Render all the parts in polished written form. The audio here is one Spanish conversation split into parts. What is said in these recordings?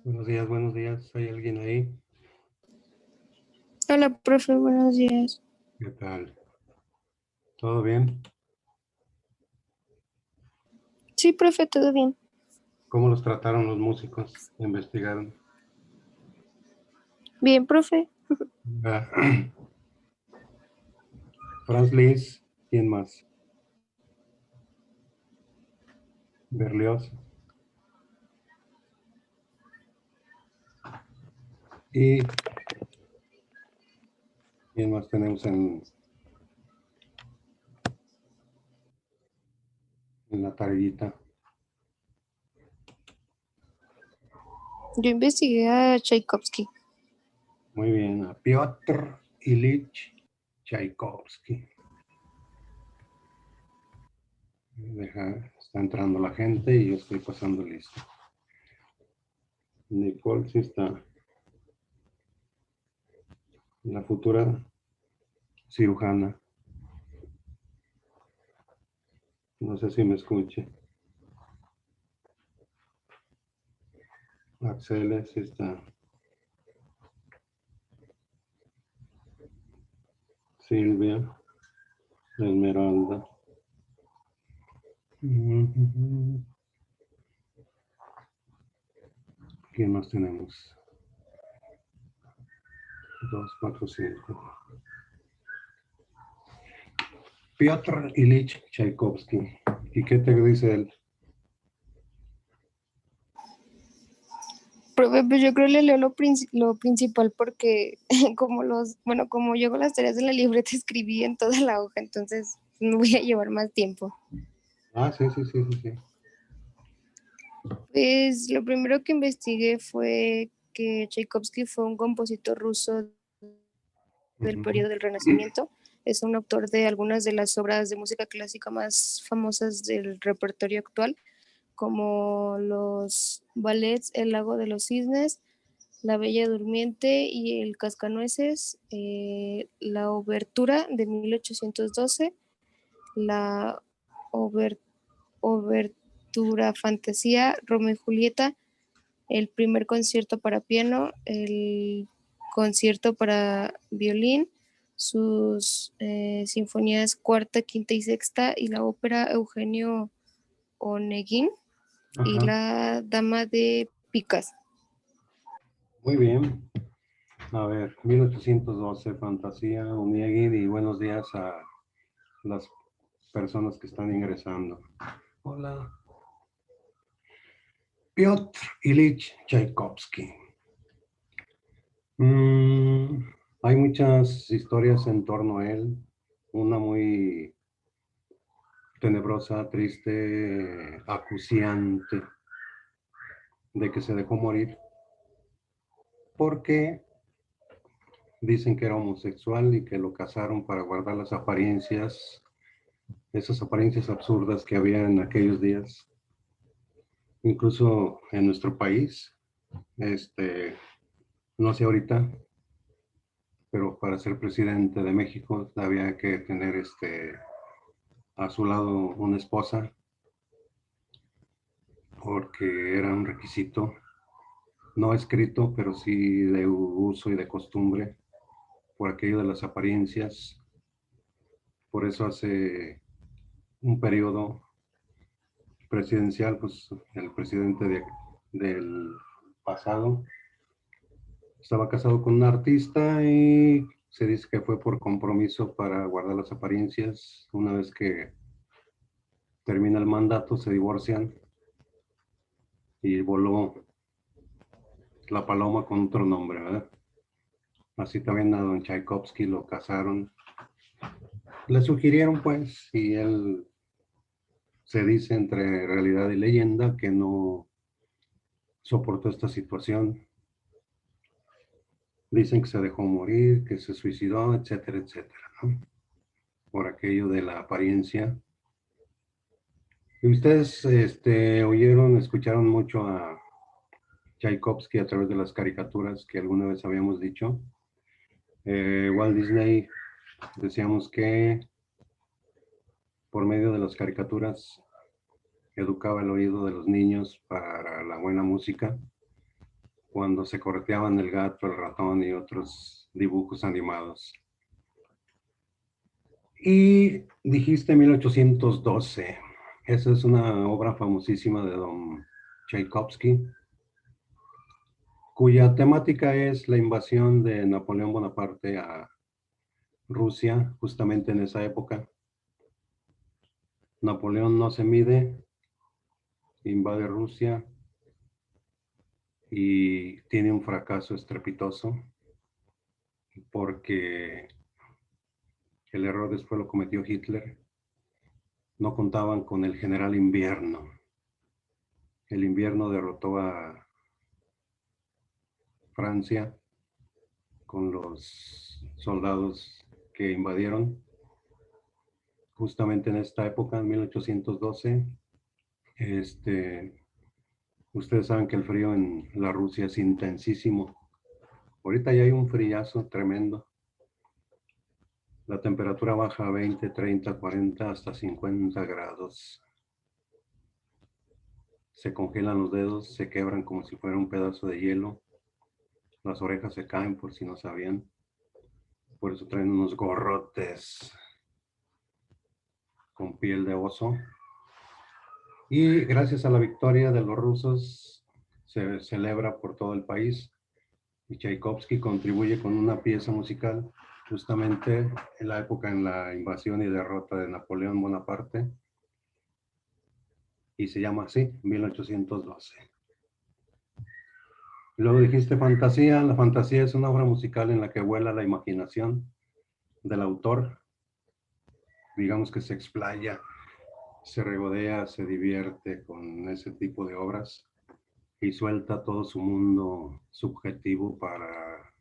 Buenos días. ¿Hay alguien ahí? Hola, profe, buenos días. ¿Qué tal? ¿Todo bien? Sí, profe, todo bien. ¿Cómo los trataron los músicos? ¿Investigaron? Bien, profe. Ah, Franz Liszt, ¿quién más? Berlioz. ¿Y quién más tenemos en la tareita? Yo investigué a Tchaikovsky. Muy bien, a Piotr Ilich Tchaikovsky. Está entrando la gente y yo estoy pasando listo. Nicole sí está. La futura cirujana. No sé si me escuche. Axel sí está. Silvia, Esmeralda. ¿Quién más tenemos? 2, 4, 5. Piotr Ilich Tchaikovsky. ¿Y qué te dice él? Profe, pues yo creo que le leo lo principal porque como yo con las tareas de la libreta escribí en toda la hoja, entonces me voy a llevar más tiempo. Ah, sí, sí, sí, sí, sí. Pues lo primero que investigué fue que Tchaikovsky fue un compositor ruso del periodo del Renacimiento. Es un autor de algunas de las obras de música clásica más famosas del repertorio actual, como los ballets El lago de los cisnes, La Bella Durmiente y El Cascanueces, la Obertura de 1812, la Ober- Obertura Fantasía, Romeo y Julieta, el primer concierto para piano, el concierto para violín, sus sinfonías cuarta, quinta y sexta, y la ópera Eugenio Onegin y Ajá. la Dama de Picas. Muy bien. A ver, 1812, Fantasía, Onegin y buenos días a las personas que están ingresando. Hola. Piotr Ilich Tchaikovsky. Hay muchas historias en torno a él. Una muy tenebrosa, triste, acuciante, de que se dejó morir porque dicen que era homosexual y que lo casaron para guardar las apariencias, esas apariencias absurdas que había en aquellos días. Incluso en nuestro país, no sé ahorita, pero para ser presidente de México había que tener a su lado una esposa, porque era un requisito, no escrito, pero sí de uso y de costumbre, por aquello de las apariencias. Por eso hace un periodo presidencial, pues el presidente del pasado estaba casado con un artista y se dice que fue por compromiso para guardar las apariencias. Una vez que termina el mandato, se divorcian y voló la paloma con otro nombre, ¿verdad? Así también a don Tchaikovsky lo casaron. Le sugirieron, pues, y él se dice entre realidad y leyenda que no soportó esta situación. Dicen que se dejó morir, que se suicidó, etcétera, etcétera, ¿no? Por aquello de la apariencia. Y ustedes escucharon mucho a Tchaikovsky a través de las caricaturas que alguna vez habíamos dicho. Walt Disney, decíamos que por medio de las caricaturas educaba el oído de los niños para la buena música. cuando se correteaban el gato, el ratón y otros dibujos animados. Y dijiste 1812. Esa es una obra famosísima de don Tchaikovsky, cuya temática es la invasión de Napoleón Bonaparte a Rusia, justamente en esa época. Napoleón no se mide, invade Rusia y tiene un fracaso estrepitoso porque el error después lo cometió Hitler. No contaban con el general Invierno. El Invierno derrotó a Francia con los soldados que invadieron justamente en esta época, en 1812. Ustedes saben que el frío en la Rusia es intensísimo. Ahorita ya hay un friazo tremendo. La temperatura baja a 20, 30, 40, hasta 50 grados. Se congelan los dedos, se quebran como si fuera un pedazo de hielo. Las orejas se caen, por si no sabían. Por eso traen unos gorrotes con piel de oso. Y gracias a la victoria de los rusos, se celebra por todo el país. Y Tchaikovsky contribuye con una pieza musical justamente en la época en la invasión y derrota de Napoleón Bonaparte. Y se llama así, 1812. Luego dijiste fantasía. La fantasía es una obra musical en la que vuela la imaginación del autor. Digamos que se explaya, se regodea, se divierte con ese tipo de obras y suelta todo su mundo subjetivo para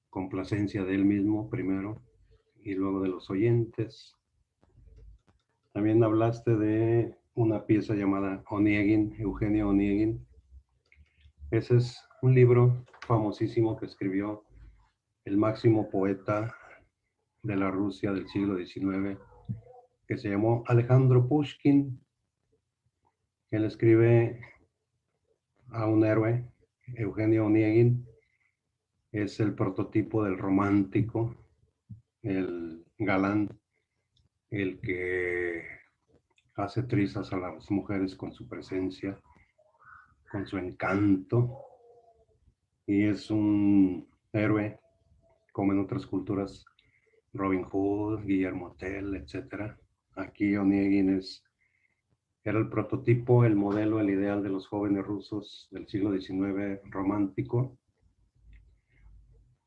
complacencia de él mismo primero y luego de los oyentes. También hablaste de una pieza llamada Onegin, Eugenio Onegin. Ese es un libro famosísimo que escribió el máximo poeta de la Rusia del siglo XIX, que se llamó Alejandro Pushkin. Él escribe a un héroe, Eugenio Onegin. Es el prototipo del romántico, el galán, el que hace trizas a las mujeres con su presencia, con su encanto, y es un héroe, como en otras culturas, Robin Hood, Guillermo Tell, etc. Aquí Onegin era el prototipo, el modelo, el ideal de los jóvenes rusos del siglo XIX romántico.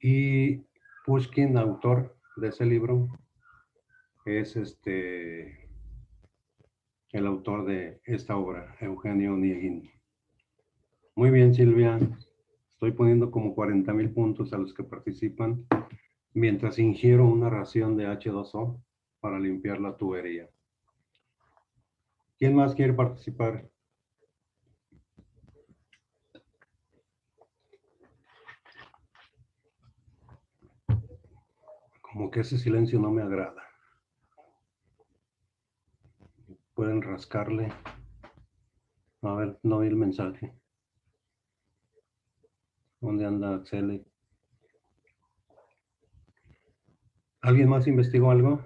Y Pushkin, autor de ese libro, es el autor de esta obra, Eugenio Onegin. Muy bien, Silvia. Estoy poniendo como 40,000 puntos a los que participan mientras ingiero una ración de H2O para limpiar la tubería. ¿Quién más quiere participar? Como que ese silencio no me agrada. Pueden rascarle. A ver, no vi el mensaje. ¿Dónde anda Axel? ¿Alguien más investigó algo?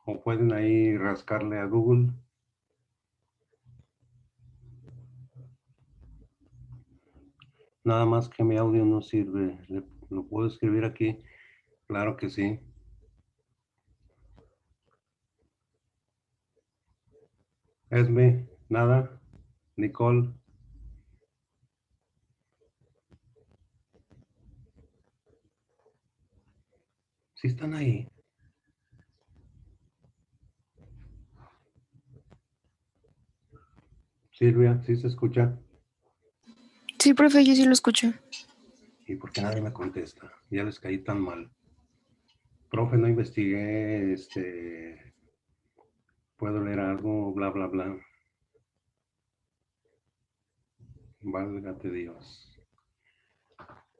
¿O pueden ahí rascarle a Google? Nada más que mi audio no sirve. ¿Lo puedo escribir aquí? Claro que sí. Esme, nada. Nicole. Sí están ahí. Silvia, ¿sí se escucha? Sí, profe, yo sí lo escucho. ¿Y por qué nadie me contesta? Ya les caí tan mal. Profe, no investigué, puedo leer algo, bla, bla, bla. Válgate Dios.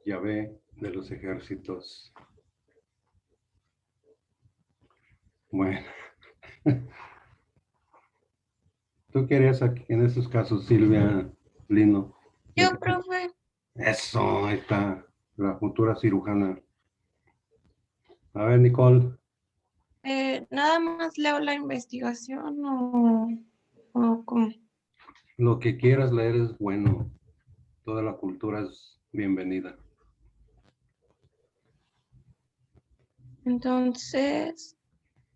Yahvé de los ejércitos. Bueno. ¿Tú qué harías aquí en esos casos, Silvia Lino? Yo, profe. Eso, ahí está la futura cirujana. A ver, Nicole, Nada más leo la investigación o cómo. lo que quieras leer es bueno. Toda la cultura es bienvenida. Entonces,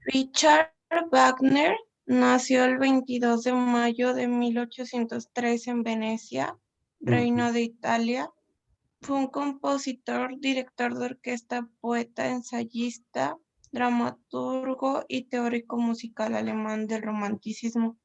Richard Wagner nació el 22 de mayo de 1803 en Venecia, Reino de Italia. Fue un compositor, director de orquesta, poeta, ensayista, dramaturgo y teórico musical alemán del romanticismo.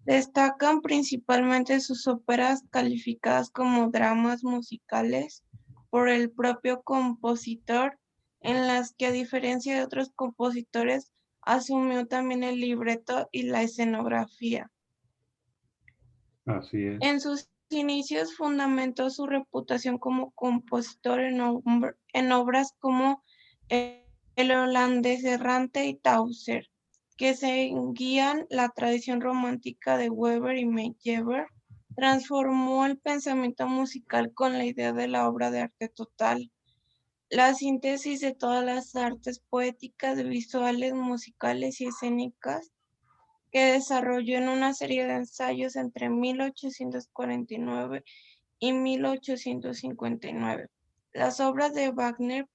Destacan principalmente sus óperas calificadas como dramas musicales por el propio compositor, en las que a diferencia de otros compositores asumió también el libreto y la escenografía. Así En es. sus inicios fundamentó su reputación como compositor en obras como El holandés errante y Tauser, que seguían la tradición romántica de Weber y Meyerbeer. Transformó el pensamiento musical con la idea de la obra de arte total, la síntesis de todas las artes poéticas, visuales, musicales y escénicas, que desarrolló en una serie de ensayos entre 1849 y 1859. Las obras de Wagner,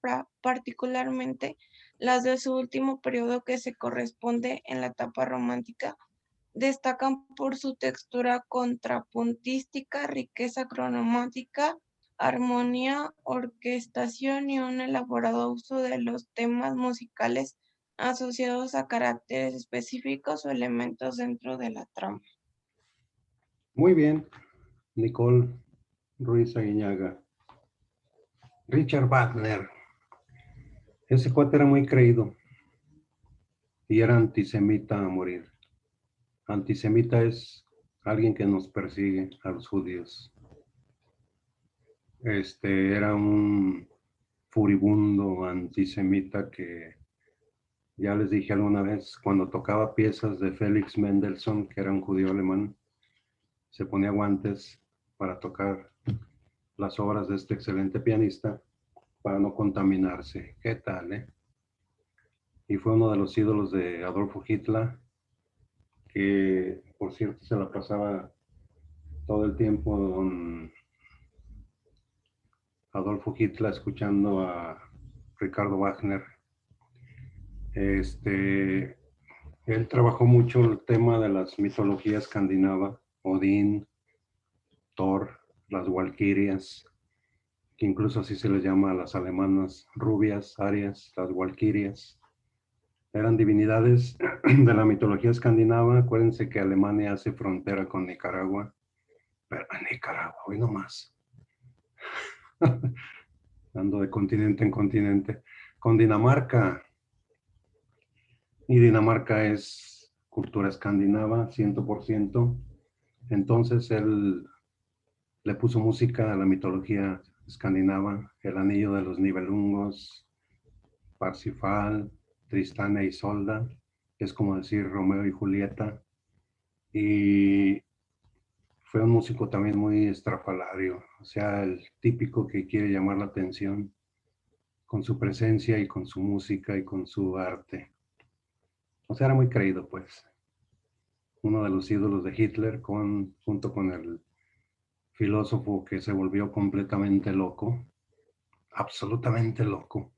particularmente las de su último periodo que se corresponde en la etapa romántica, destacan por su textura contrapuntística, riqueza cromática, armonía, orquestación y un elaborado uso de los temas musicales asociados a caracteres específicos o elementos dentro de la trama. Muy bien, Nicole Ruiz Aguiñaga. Richard Wagner. Ese cuate era muy creído y era antisemita a morir. Antisemita es alguien que nos persigue a los judíos. Era un furibundo antisemita que ya les dije alguna vez, cuando tocaba piezas de Félix Mendelssohn, que era un judío alemán, se ponía guantes para tocar las obras de este excelente pianista para no contaminarse. ¿Qué tal, Y fue uno de los ídolos de Adolfo Hitler, que por cierto se la pasaba todo el tiempo don Adolfo Hitler escuchando a Ricardo Wagner. Él trabajó mucho el tema de las mitologías escandinava, Odín, Thor, las Walquirias, que incluso así se les llama a las alemanas rubias, arias, las Walquirias. Eran divinidades de la mitología escandinava. Acuérdense que Alemania hace frontera con Nicaragua. Pero Nicaragua, hoy no más. Ando de continente en continente. Con Dinamarca. Y Dinamarca es cultura escandinava, 100%. Entonces él le puso música a la mitología escandinava, el anillo de los Nibelungos, Parsifal, Tristán e Isolda, que es como decir Romeo y Julieta. Y fue un músico también muy estrafalario, o sea, el típico que quiere llamar la atención con su presencia y con su música y con su arte. O sea, era muy creído, pues. Uno de los ídolos de Hitler, junto con el filósofo que se volvió completamente loco, absolutamente loco,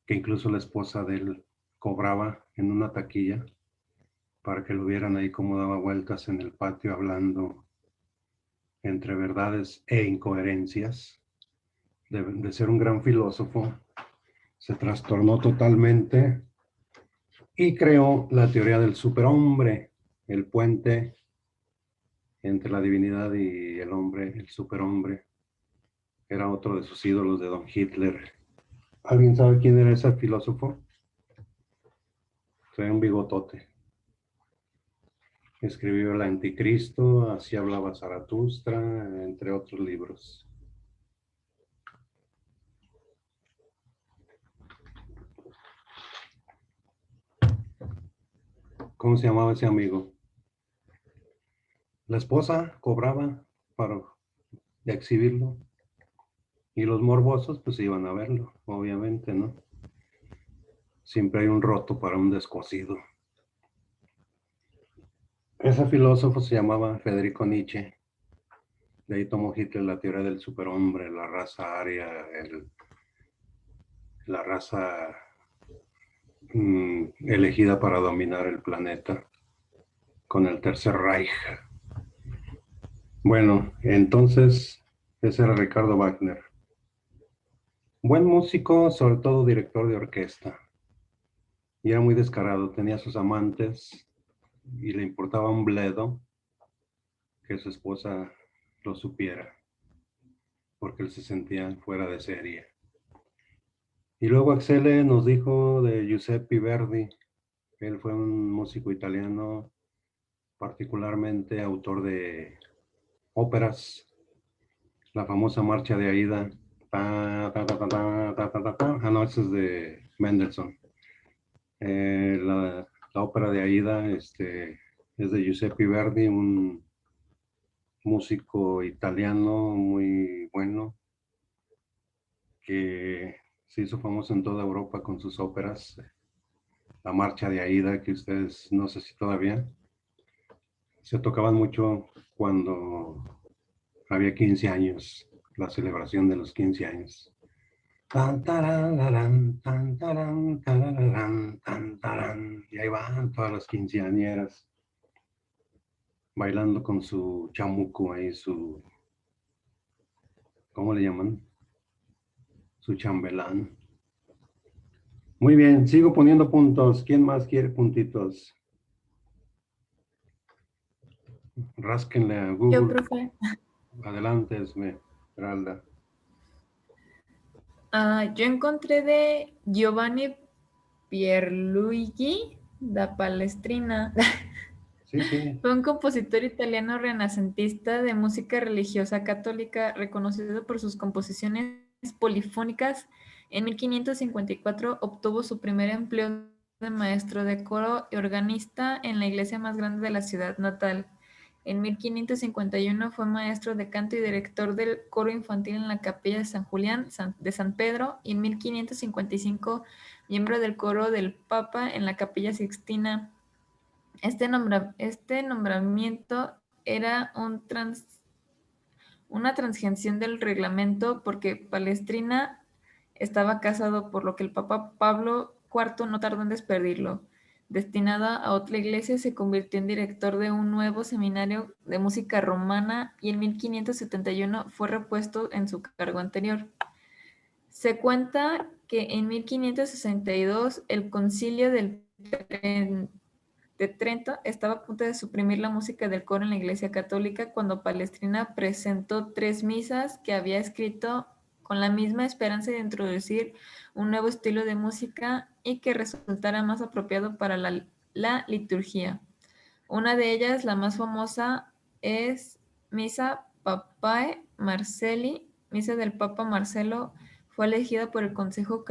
que incluso la esposa de él cobraba en una taquilla para que lo vieran ahí como daba vueltas en el patio hablando entre verdades e incoherencias. De ser un gran filósofo, se trastornó totalmente y creó la teoría del superhombre, el puente entre la divinidad y el hombre, el superhombre. Era otro de sus ídolos de Don Hitler. ¿Alguien sabe quién era ese filósofo? Traía un bigotote. Escribió El Anticristo, Así hablaba Zaratustra, entre otros libros. ¿Cómo se llamaba ese amigo? La esposa cobraba para de exhibirlo. Y los morbosos pues iban a verlo, obviamente, ¿no? Siempre hay un roto para un descosido. Ese filósofo se llamaba Federico Nietzsche. De ahí tomó Hitler la teoría del superhombre, la raza aria, la raza elegida para dominar el planeta con el Tercer Reich. Bueno, entonces ese era Ricardo Wagner. Buen músico, sobre todo director de orquesta. Y era muy descarado, tenía sus amantes y le importaba un bledo que su esposa lo supiera, porque él se sentía fuera de serie. Y luego Axele nos dijo de Giuseppe Verdi. Él fue un músico italiano, particularmente autor de óperas, la famosa Marcha de Aida. No, esa es de Mendelssohn. La ópera de Aida es de Giuseppe Verdi, un músico italiano muy bueno que se hizo famoso en toda Europa con sus óperas. La Marcha de Aida, que ustedes no sé si todavía se tocaban mucho cuando había 15 años, la celebración de los 15 años. Tan, tarararán, tan, tarán, tarararán, tan, tarán. Y ahí van todas las quinceañeras bailando con su chamuco ahí, ¿cómo le llaman? Su chambelán. Muy bien, sigo poniendo puntos. ¿Quién más quiere puntitos? Rásquenle a Yo, Google. profe. Adelante, Esmeralda. Yo encontré de Giovanni Pierluigi da Palestrina. Sí, sí. Fue un compositor italiano renacentista de música religiosa católica, reconocido por sus composiciones polifónicas. En 1554 obtuvo su primer empleo de maestro de coro y organista en la iglesia más grande de la ciudad natal. En 1551 fue maestro de canto y director del coro infantil en la capilla de San Julián de San Pedro, y en 1555 miembro del coro del Papa en la capilla Sixtina. Este nombramiento era una transgresión del reglamento porque Palestrina estaba casado, por lo que el Papa Pablo IV no tardó en despedirlo. Destinado a otra iglesia, se convirtió en director de un nuevo seminario de música romana y en 1571 fue repuesto en su cargo anterior. Se cuenta que en 1562 el concilio de Trento estaba a punto de suprimir la música del coro en la Iglesia Católica cuando Palestrina presentó 3 misas que había escrito con la misma esperanza de introducir un nuevo estilo de música y que resultara más apropiado para la liturgia. Una de ellas, la más famosa, es Misa Papae Marcelli. Misa del Papa Marcelo fue elegida por el Consejo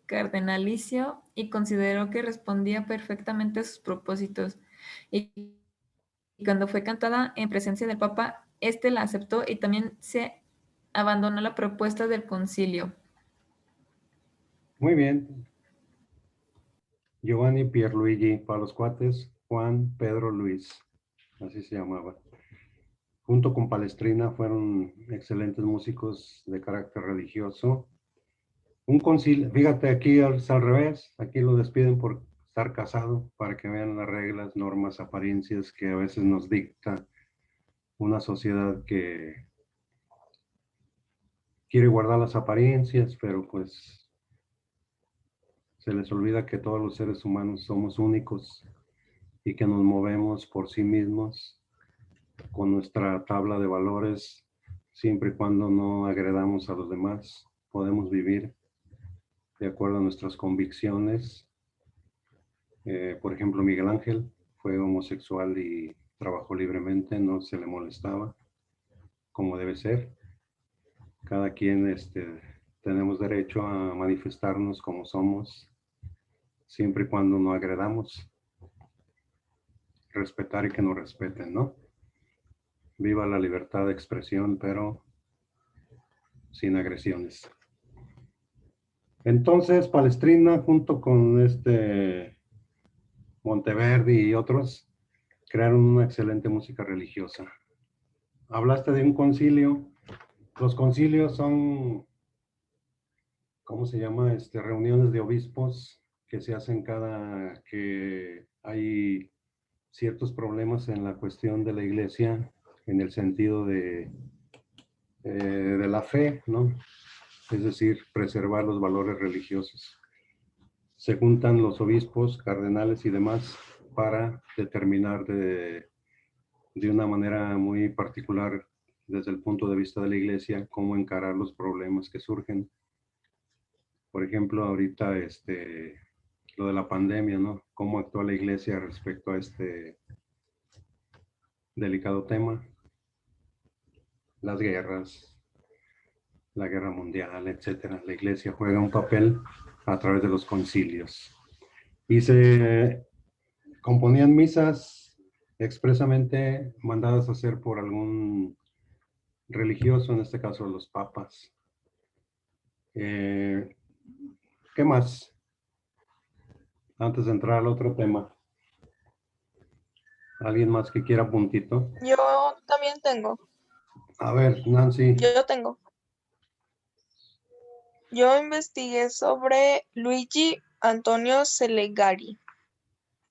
Cardenalicio y consideró que respondía perfectamente a sus propósitos. Y cuando fue cantada en presencia del Papa, este la aceptó y también se abandonó la propuesta del concilio. Muy bien. Giovanni Pierluigi, para los cuates, Juan Pedro Luis, así se llamaba. Junto con Palestrina fueron excelentes músicos de carácter religioso. Un concilio, fíjate, aquí es al revés, aquí lo despiden por estar casado, para que vean las reglas, normas, apariencias que a veces nos dicta una sociedad que quiere guardar las apariencias, pero pues se les olvida que todos los seres humanos somos únicos y que nos movemos por sí mismos con nuestra tabla de valores, siempre y cuando no agredamos a los demás, podemos vivir de acuerdo a nuestras convicciones. Por ejemplo, Miguel Ángel fue homosexual y trabajó libremente, no se le molestaba, como debe ser. Cada quien tenemos derecho a manifestarnos como somos, siempre y cuando no agredamos. Respetar y que nos respeten, ¿no? Viva la libertad de expresión, pero sin agresiones. Entonces, Palestrina, junto con Monteverdi y otros, crearon una excelente música religiosa. Hablaste de un concilio. Los concilios son, ¿cómo se llama? Reuniones de obispos que se hacen cada que hay ciertos problemas en la cuestión de la iglesia, en el sentido de la fe, ¿no? Es decir, preservar los valores religiosos. Se juntan los obispos, cardenales y demás para determinar de una manera muy particular desde el punto de vista de la iglesia cómo encarar los problemas que surgen. Por ejemplo, ahorita lo de la pandemia, ¿no? Cómo actúa la iglesia respecto a este delicado tema. Las guerras, la guerra mundial, etcétera. La iglesia juega un papel a través de los concilios. Y se componían misas expresamente mandadas a hacer por algún religioso, en este caso los papas. ¿Qué más? Antes de entrar al otro tema. ¿Alguien más que quiera puntito? Yo también tengo. A ver, Nancy. Yo tengo. Yo investigué sobre Luigi Antonio Selegari.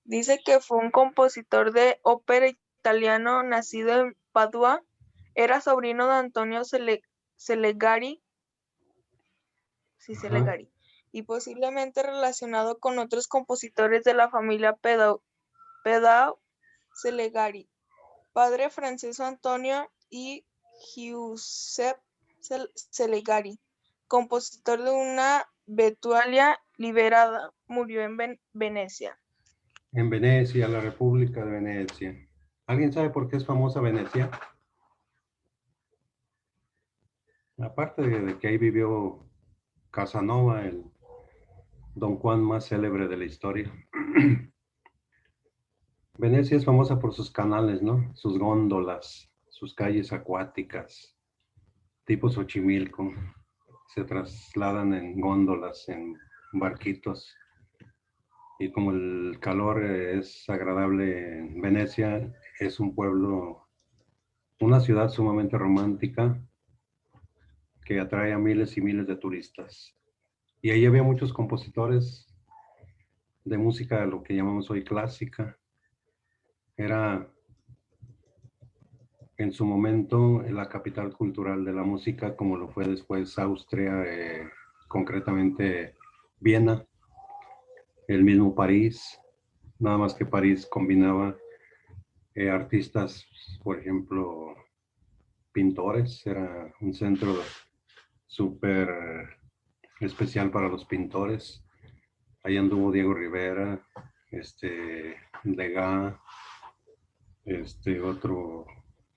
Dice que fue un compositor de ópera italiano nacido en Padua. Era sobrino de Antonio Selegari. Sí, Selegari. Y posiblemente relacionado con otros compositores de la familia Pedao Selegari. Padre Francesco Antonio y Giuseppe Selegari, compositor de una Betulia liberada, murió en Venecia. En Venecia, la República de Venecia. ¿Alguien sabe por qué es famosa Venecia? Aparte de que ahí vivió Casanova, el Don Juan más célebre de la historia. Venecia es famosa por sus canales, ¿no? Sus góndolas, sus calles acuáticas, tipo Xochimilco. Se trasladan en góndolas, en barquitos. Y como el calor es agradable en Venecia, es un pueblo, una ciudad sumamente romántica que atrae a miles y miles de turistas. Y ahí había muchos compositores de música, lo que llamamos hoy clásica. Era en su momento la capital cultural de la música, como lo fue después Austria, concretamente Viena, el mismo París, nada más que París combinaba artistas, por ejemplo, pintores, era un centro súper especial para los pintores. Ahí anduvo Diego Rivera, Degas, otro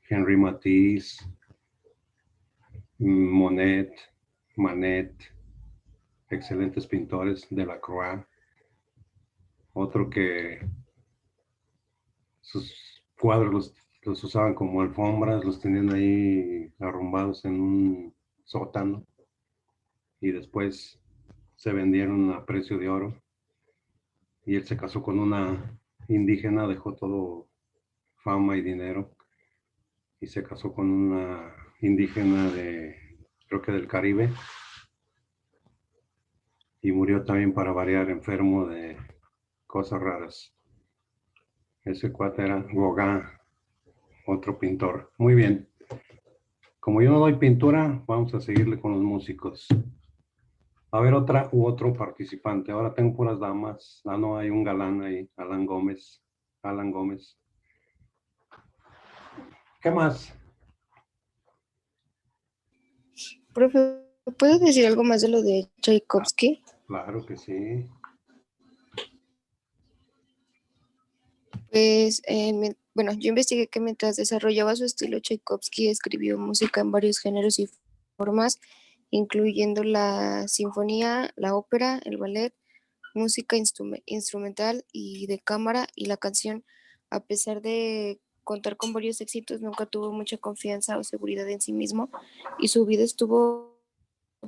Henri Matisse, Monet, Manet, excelentes pintores, Delacroix. Otro que sus cuadros los usaban como alfombras, los tenían ahí arrumbados en un sótano y después se vendieron a precio de oro. Y él se casó con una indígena, dejó todo fama y dinero y se casó con una indígena creo que del Caribe, y murió también, para variar, enfermo de cosas raras. Ese cuate era Gauguin, otro pintor. Muy bien. Como yo no doy pintura, vamos a seguirle con los músicos. A ver, otra u otro participante. Ahora tengo puras damas. Ah, no, hay un galán ahí, Alan Gómez. Alan Gómez. ¿Qué más? Profe, ¿puedo decir algo más de lo de Tchaikovsky? Claro que sí. Pues, bueno, yo investigué que mientras desarrollaba su estilo, Tchaikovsky escribió música en varios géneros y formas, incluyendo la sinfonía, la ópera, el ballet, música instrumental y de cámara y la canción. A pesar de contar con varios éxitos, nunca tuvo mucha confianza o seguridad en sí mismo y su vida estuvo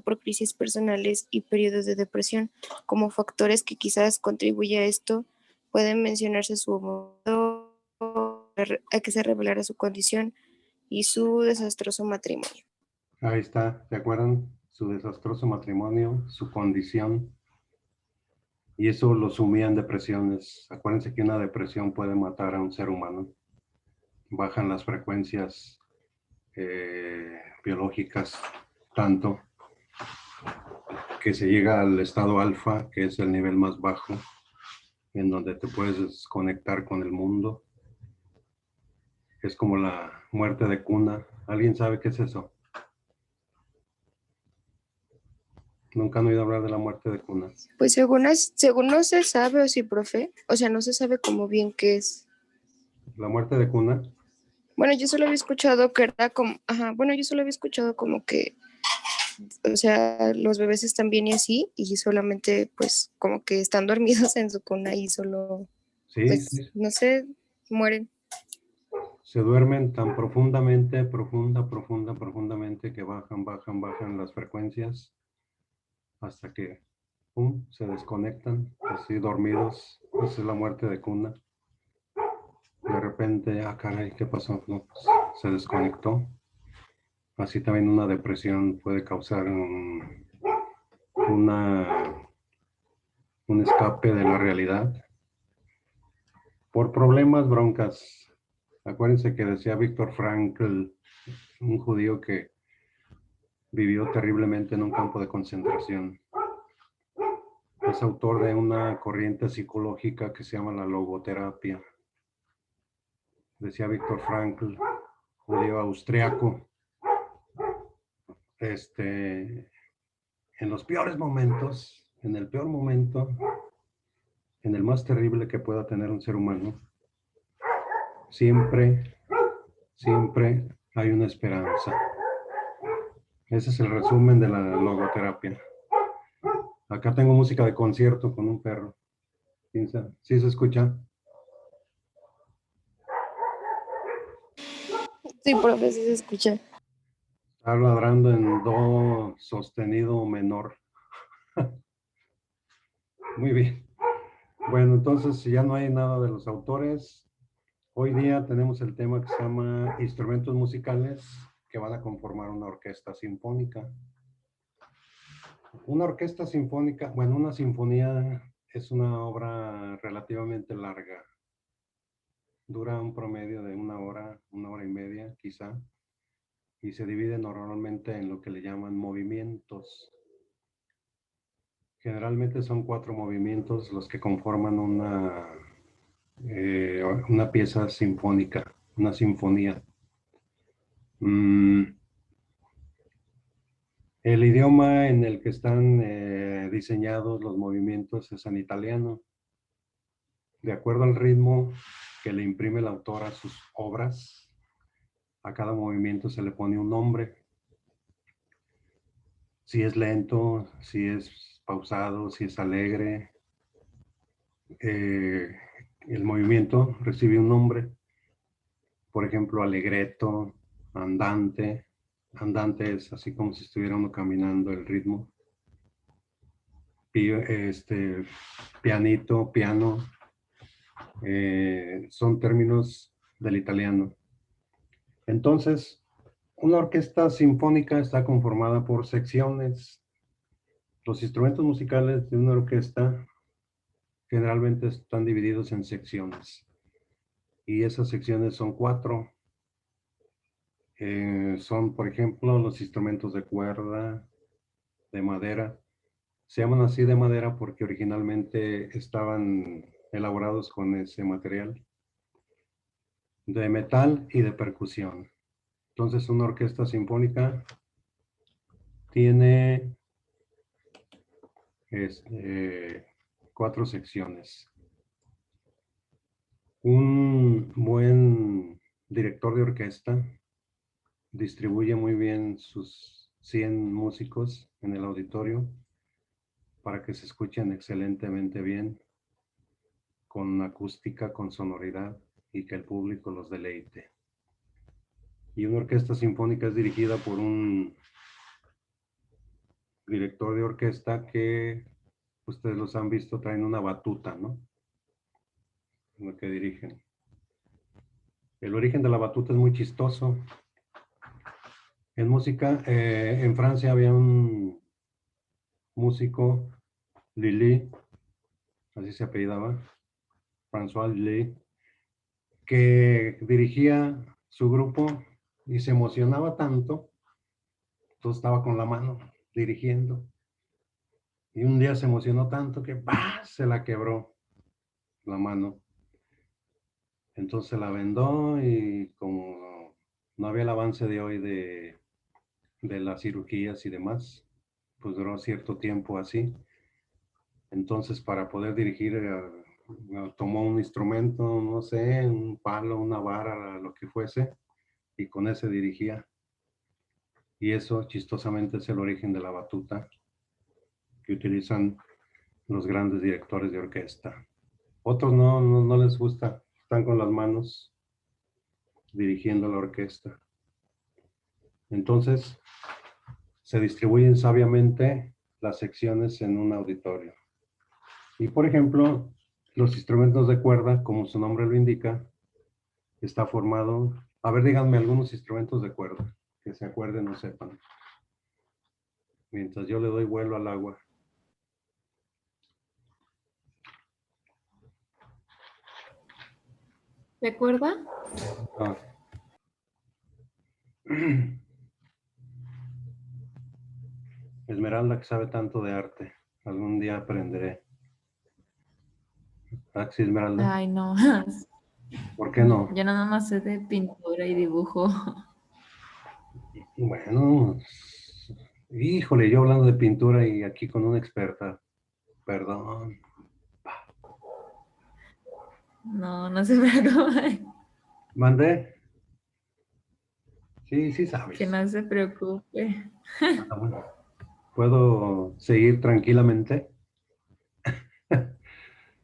por crisis personales y periodos de depresión. Como factores que quizás contribuye a esto, pueden mencionarse su modo a que se revelara su condición y su desastroso matrimonio. Ahí está, ¿se acuerdan? Su desastroso matrimonio, su condición, y eso lo sumía en depresiones. Acuérdense que una depresión puede matar a un ser humano. Bajan las frecuencias biológicas tanto que se llega al estado alfa, que es el nivel más bajo, en donde te puedes conectar con el mundo. Es como la muerte de cuna. ¿Alguien sabe qué es eso? Nunca han oído hablar de la muerte de cuna. Pues según no se sabe, o sí, profe, o sea, no se sabe cómo bien qué es. La muerte de cuna. Bueno, yo solo había escuchado que era como, ajá, bueno, yo solo había escuchado como que, o sea, los bebés están bien y así, y solamente, pues, como que están dormidos en su cuna y solo, Sí, pues, sí. no sé, mueren. Se duermen tan profundamente, profundamente, que bajan las frecuencias hasta que, pum, se desconectan, así dormidos. Esa es la muerte de cuna. De repente, ah, caray, ¿qué pasó? No, pues, se desconectó. Así también una depresión puede causar un escape de la realidad por problemas, broncas. Acuérdense que decía Víctor Frankl, un judío que vivió terriblemente en un campo de concentración. Es autor de una corriente psicológica que se llama la logoterapia. Decía Víctor Frankl, judío austriaco, en los peores momentos, en el peor momento, en el más terrible que pueda tener un ser humano, siempre hay una esperanza. Ese es el resumen de la logoterapia. Acá tengo música de concierto con un perro. ¿Sí se escucha? Sí, profe, sí se escucha. Está ladrando en do sostenido menor. Muy bien. Bueno, entonces, si ya no hay nada de los autores, hoy día tenemos el tema que se llama instrumentos musicales que van a conformar una orquesta sinfónica. Una orquesta sinfónica, bueno, una sinfonía es una obra relativamente larga. Dura un promedio de una hora y media, quizá, y se divide normalmente en lo que le llaman movimientos. Generalmente son 4 movimientos los que conforman una pieza sinfónica, una sinfonía. El idioma en el que están diseñados los movimientos es en italiano. De acuerdo al ritmo que le imprime el autor a sus obras, a cada movimiento se le pone un nombre. Si es lento, si es pausado, si es alegre. El movimiento recibe un nombre. Por ejemplo, allegretto, andante. Andante es así como si estuviera uno caminando el ritmo. Pianito, piano, son términos del italiano. Entonces, una orquesta sinfónica está conformada por secciones. Los instrumentos musicales de una orquesta generalmente están divididos en secciones. Y esas secciones son 4. Son, por ejemplo, los instrumentos de cuerda, de madera. Se llaman así de madera porque originalmente estaban elaborados con ese material. De metal y de percusión. Entonces, una orquesta sinfónica tiene 4 secciones. Un buen director de orquesta distribuye muy bien sus 100 músicos en el auditorio para que se escuchen excelentemente bien, con acústica, con sonoridad. y que el público los deleite. Y una orquesta sinfónica es dirigida por un director de orquesta que ustedes los han visto, traen una batuta, ¿no? Lo que dirigen. El origen de la batuta es muy chistoso. En música, en Francia había un músico, Lully, así se apellidaba, François Lully, que dirigía su grupo y se emocionaba tanto, todo estaba con la mano dirigiendo. Y un día se emocionó tanto que ¡bah!, se la quebró la mano. Entonces la vendó y como no había el avance de hoy de las cirugías y demás, pues duró cierto tiempo así. Entonces para poder dirigir, tomó un instrumento, no sé, un palo, una vara, lo que fuese, y con ese dirigía. Y eso chistosamente es el origen de la batuta que utilizan los grandes directores de orquesta. Otros no les gusta, están con las manos dirigiendo la orquesta. Entonces, se distribuyen sabiamente las secciones en un auditorio. Y por ejemplo, los instrumentos de cuerda, como su nombre lo indica, está formado... A ver, díganme algunos instrumentos de cuerda, que se acuerden o sepan. Mientras yo le doy vuelo al agua. ¿De cuerda? Ah. Esmeralda, que sabe tanto de arte. Algún día aprenderé. Axi, Esmeralda. Ay, no. ¿Por qué no? Yo nada más sé de pintura y dibujo. Bueno, híjole, yo hablando de pintura y aquí con una experta. Perdón. No, no se preocupe. ¿Mandé? Sí, sí sabes. Que no se preocupe. Ah, bueno. ¿Puedo seguir tranquilamente?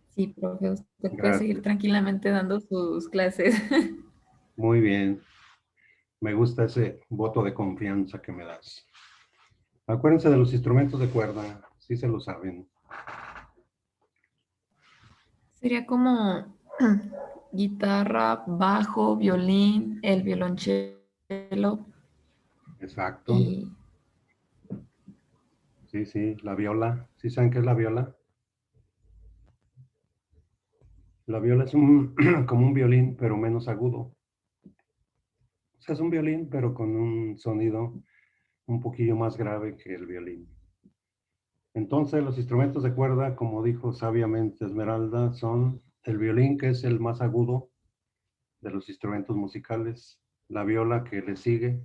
Sí, profe, usted puede Gracias. seguir tranquilamente dando sus clases. Muy bien. Me gusta ese voto de confianza que me das. Acuérdense de los instrumentos de cuerda, sí se lo saben. Sería como guitarra, bajo, violín, el violonchelo Exacto. y Sí, sí, la viola. ¿Sí saben qué es la viola? La viola es como un violín, pero menos agudo. O sea, es un violín, pero con un sonido un poquillo más grave que el violín. Entonces, los instrumentos de cuerda, como dijo sabiamente Esmeralda, son el violín, que es el más agudo de los instrumentos musicales. La viola, que le sigue,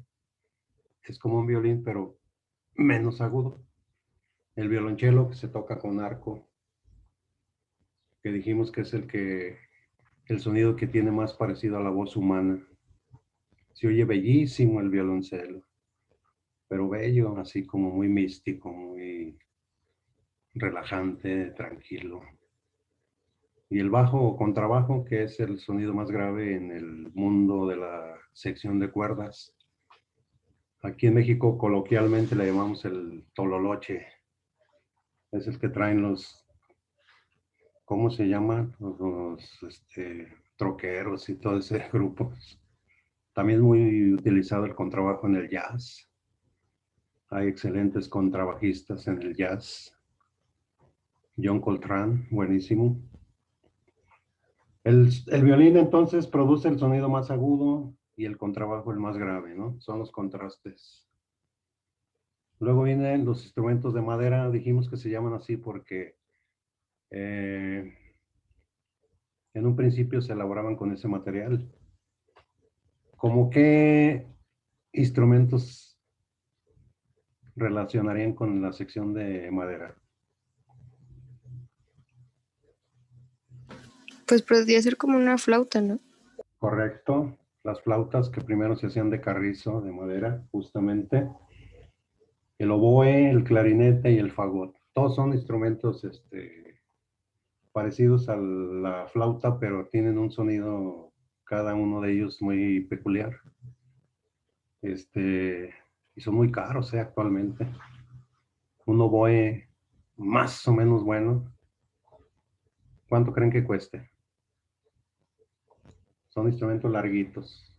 es como un violín, pero menos agudo. El violonchelo, que se toca con arco, que dijimos que es el sonido que tiene más parecido a la voz humana. Se oye bellísimo el violoncelo, pero bello, así como muy místico, muy relajante, tranquilo. Y el bajo o contrabajo, que es el sonido más grave en el mundo de la sección de cuerdas. Aquí en México coloquialmente le llamamos el tololoche. Es el que traen los, ¿cómo se llaman? Los troqueros y todo ese grupo. También es muy utilizado el contrabajo en el jazz. Hay excelentes contrabajistas en el jazz. John Coltrane, buenísimo. El violín entonces produce el sonido más agudo y el contrabajo el más grave, ¿no? Son los contrastes. Luego vienen los instrumentos de madera, dijimos que se llaman así porque en un principio se elaboraban con ese material. ¿Cómo qué instrumentos relacionarían con la sección de madera? Pues podría ser como una flauta, ¿no? Correcto. Las flautas que primero se hacían de carrizo, de madera, justamente. El oboe, el clarinete y el fagot. Todos son instrumentos parecidos a la flauta, pero tienen un sonido cada uno de ellos muy peculiar. Y son muy caros, actualmente. Un oboe más o menos bueno. ¿Cuánto creen que cueste? Son instrumentos larguitos.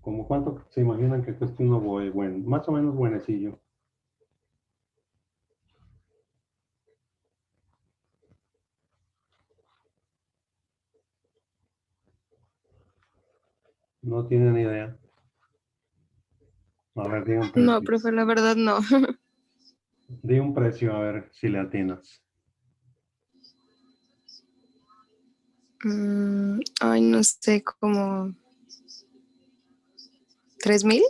¿Cómo cuánto se imaginan que cueste un oboe bueno? Más o menos buenecillo. No tienen idea. A ver, digan precio. No, profe, la verdad no. Di un precio, a ver si le atinas. Ay, no sé, como 3,000.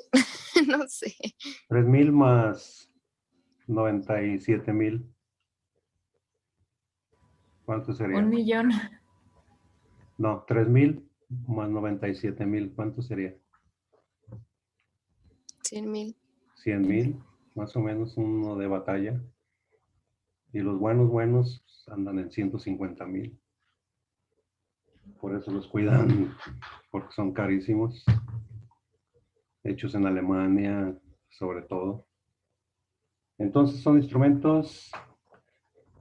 No sé. 3,000 más 97,000. ¿Cuánto sería? 1,000,000. No, 3,000 más 97,000. ¿Cuánto sería? 100,000. 100,000, más o menos uno de batalla. Y los buenos andan en 150,000. Por eso los cuidan, porque son carísimos. Hechos en Alemania, sobre todo. Entonces son instrumentos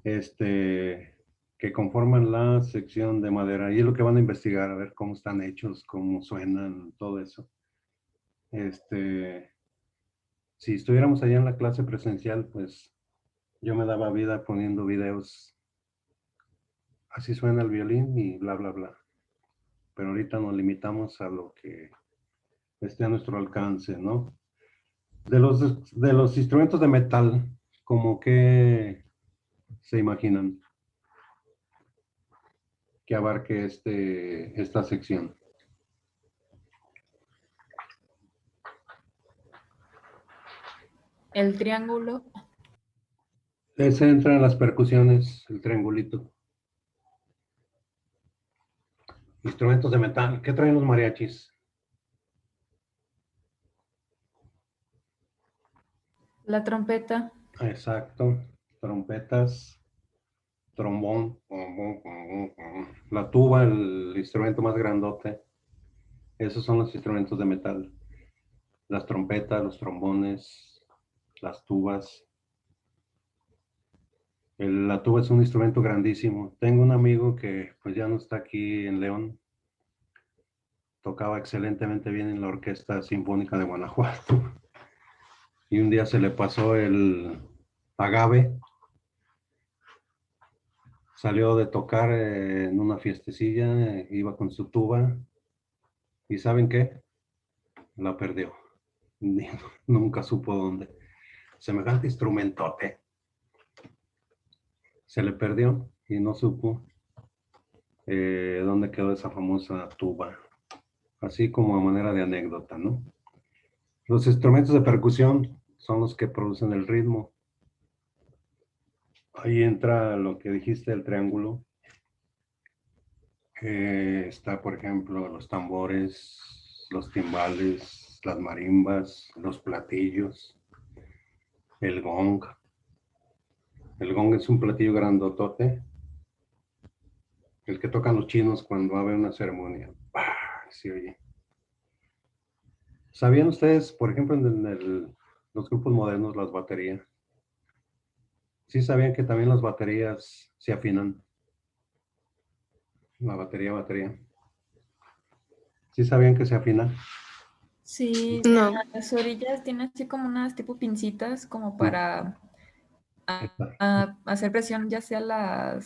que conforman la sección de madera. Y es lo que van a investigar, a ver cómo están hechos, cómo suenan, todo eso. Si estuviéramos allá en la clase presencial, pues yo me daba vida poniendo videos. Así suena el violín y bla, bla, bla. Pero ahorita nos limitamos a lo que esté a nuestro alcance, ¿no? De los instrumentos de metal, ¿cómo que se imaginan que abarque esta sección? El triángulo. Ese entra en las percusiones, el triangulito. Instrumentos de metal. ¿Qué traen los mariachis? La trompeta. Exacto. Trompetas, trombón, la tuba, el instrumento más grandote. Esos son los instrumentos de metal. Las trompetas, los trombones, las tubas. La tuba es un instrumento grandísimo. Tengo un amigo que pues ya no está aquí en León. Tocaba excelentemente bien en la Orquesta Sinfónica de Guanajuato. Y un día se le pasó el agave. Salió de tocar en una fiestecilla, iba con su tuba. ¿Y saben qué? La perdió. Nunca supo dónde. Semejante instrumentote. Se le perdió y no supo dónde quedó esa famosa tuba. Así como a manera de anécdota, ¿no? Los instrumentos de percusión son los que producen el ritmo. Ahí entra lo que dijiste, el triángulo. Está, por ejemplo, los tambores, los timbales, las marimbas, los platillos, el gong. El gong es un platillo grandotote, el que tocan los chinos cuando va a haber una ceremonia. ¡Pah! Se oye. ¿Sabían ustedes, por ejemplo, en los grupos modernos, las baterías? ¿Sí sabían que también las baterías se afinan? La batería. ¿Sí sabían que se afina? Sí, en No. las orillas tiene así como unas tipo pincitas como para hacer presión ya sea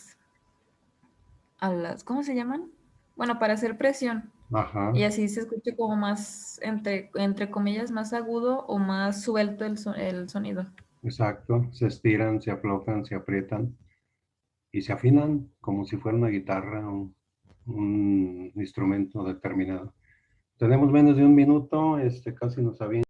¿cómo se llaman? Bueno, para hacer presión. Ajá, Y así se escucha como más, entre comillas, más agudo o más suelto el sonido. exacto. Se estiran, se aflojan, se aprietan y se afinan como si fuera una guitarra o un instrumento determinado. Tenemos menos de un minuto, casi nos había